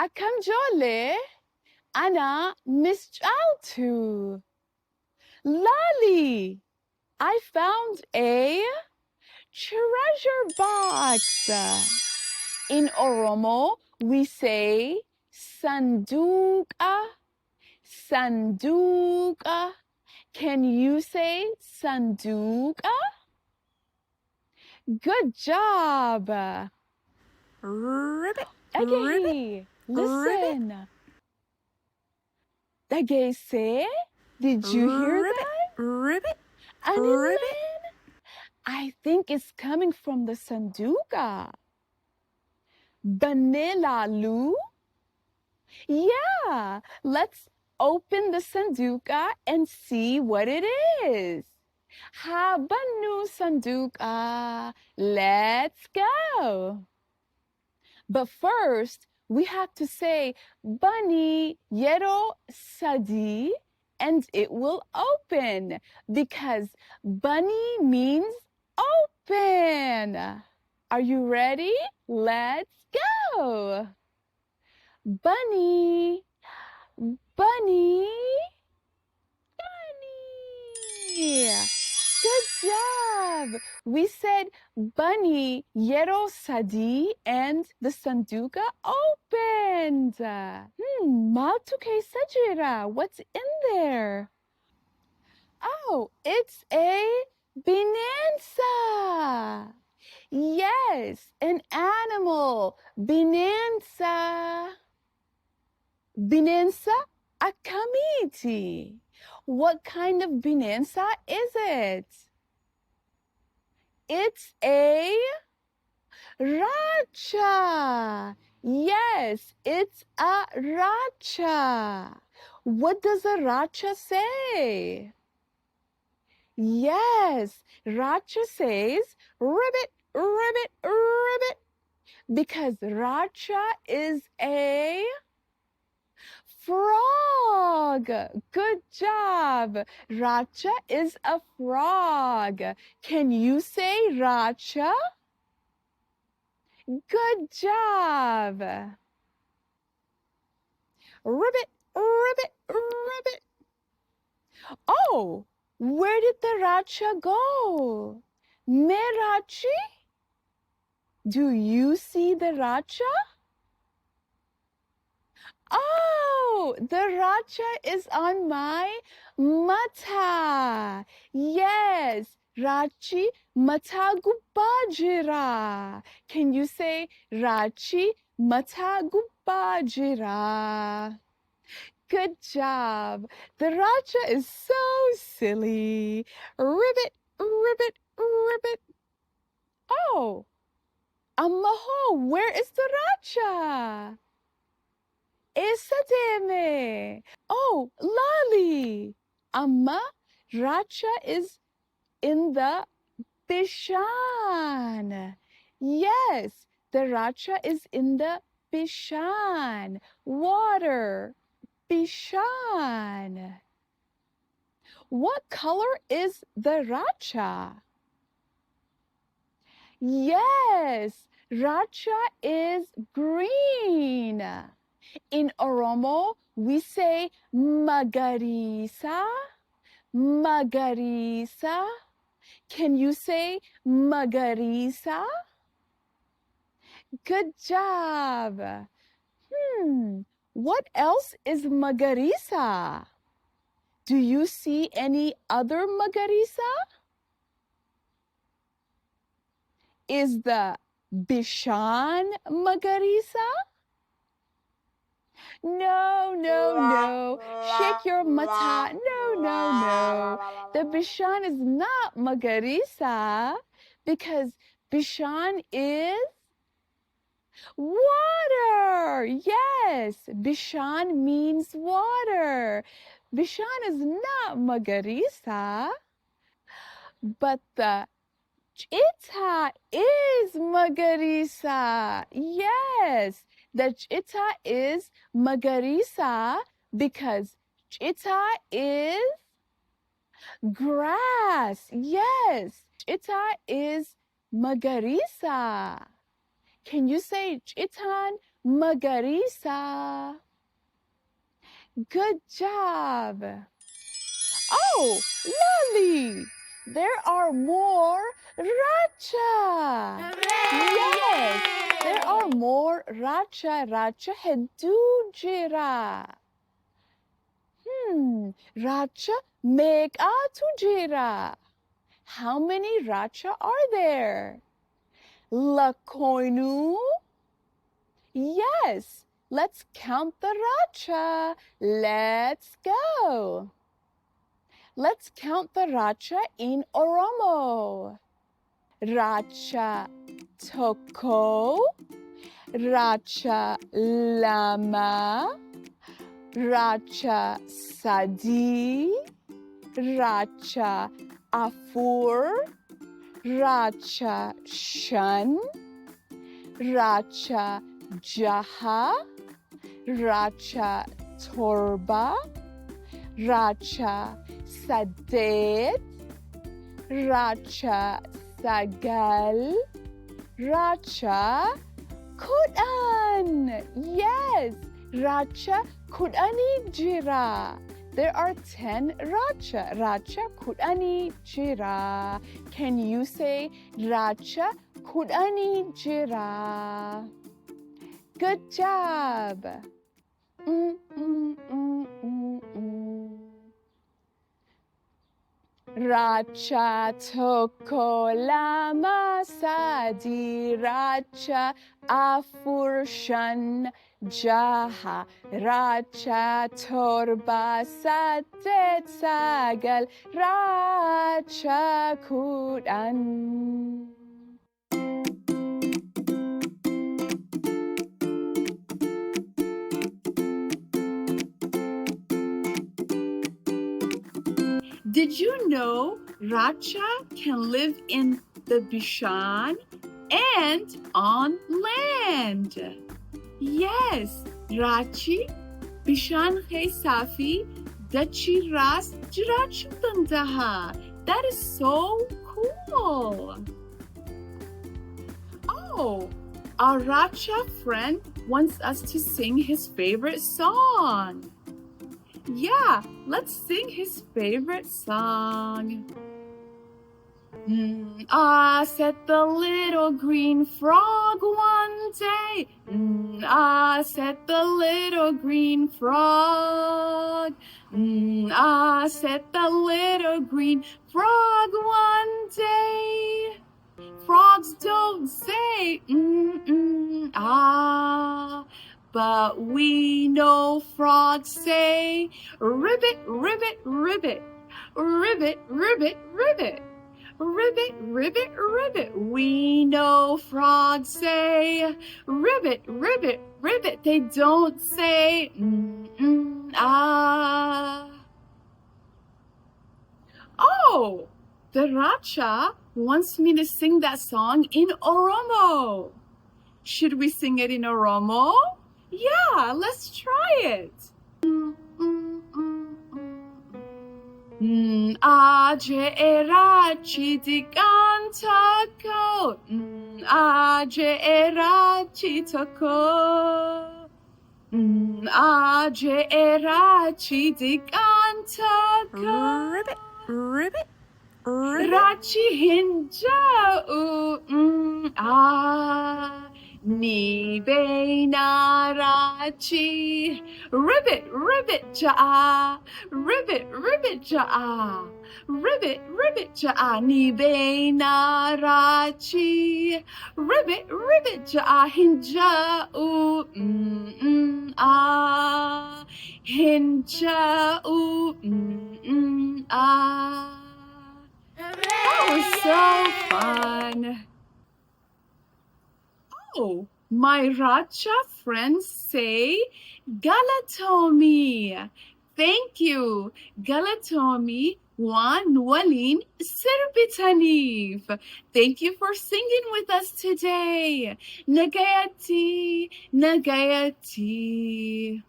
Akam jole, Ana Mrs.Chaltu. Lali, I found a treasure box. In Oromo, we say sanduka, sanduka. Can you say sanduka? Good job. Ribbit, Agahi, listen. Dagese, did you hear that? ribbit, Anilan? I think it's coming from the sanduka. Banilalu? Yeah, let's open the sanduka and see what it is. Habanu sanduka. Let's go. But first, we have to say Bani Yero Sadi and it will open because Bunny means open. Are you ready? Let's go. Bunny, bunny, bunny. Good job. We said bunny yero sadi and the sanduka opened. Matuke sajira. What's in there? Oh, it's a binanza. Yes, an animal. Binanza. Binanza akamiti. What kind of binanza is it? It's a racha. Yes, it's a racha. What does a racha say? Yes, racha says ribbit, ribbit, ribbit. Because racha is a frog. Good job. Racha is a frog. Can you say racha? Good job. Ribbit, ribbit, ribbit. Oh, where did the racha go? Merachi? Do you see the racha? Oh, the racha is on my mata. Yes, rachi mata gupajira. Can you say rachi mata gupajira? Good job. The racha is so silly. Ribbit, ribbit, ribbit. Oh, Amaho, where is the racha? Esademe. Oh, Lali. Amma, racha is in the Bishan. Yes, the racha is in the Bishan. Water. Bishan. What color is the racha? Yes, racha is green. In Oromo, we say magarisa, magarisa. Can you say magarisa? Good job. What else is magarisa? Do you see any other magarisa? Is the Bishan magarisa? No, no, no. Shake your mata. No, no, no. The Bishan is not magarisa because Bishan is water. Yes, Bishan means water. Bishan is not magarisa, but the Chita is magarisa. Yes, the chita is magarisa because chita is grass. Yes, chita is magarisa. Can you say chitan magarisa. Good job. Oh, Lolly, there are more racha. Yes, there are more racha. Racha hedujira. Racha make atujira. How many racha are there? Lakoinu? Yes, let's count the racha. Let's go. Let's count the racha in Oromo. Racha toko, racha lama, racha sadi, racha afur, racha shan, racha jaha, racha torba, racha sadet, racha sagal, racha kudan. Yes, racha kudani jira. There are 10 racha. Racha kudani jira. Can you say racha kudani jira? Good job. Racha toko lama sadi, racha afur shan jaha, racha torba sadet sagal, racha kudan. Did you know racha can live in the bishan and on land? Yes, rachi bishan khe safi dachi ras jirach tandaha. That is so cool. Oh, our racha friend wants us to sing his favorite song. Yeah, let's sing his favorite song. Said the little green frog one day. Said the little green frog. Said the little green frog one day. Frogs don't say but we know frogs say ribbit, ribbit, ribbit, ribbit, ribbit, ribbit, ribbit, ribbit, ribbit. We know frogs say ribbit, ribbit, ribbit. They don't say Oh, the racha wants me to sing that song in Oromo. Should we sing it in Oromo? Yeah, let's try it. Aje erachi digantako. Aje erachi toko. Aje erachi digantako. Ribbit, ribbit, ribbit. Rachi hinjau. Ni beina rachi, ribbit, ribbit ja'a, ribbit, ribbit ja'a, ribbit, ribbit ja'a. Ni beina rachi, ribbit, ribbit ja'a hinja'u, hinja'u, That was so fun. Oh, my racha friends say galatomi. Thank you. Galatomi wan walin sirbitanif. Thank you for singing with us today. Nagayati, nagayati.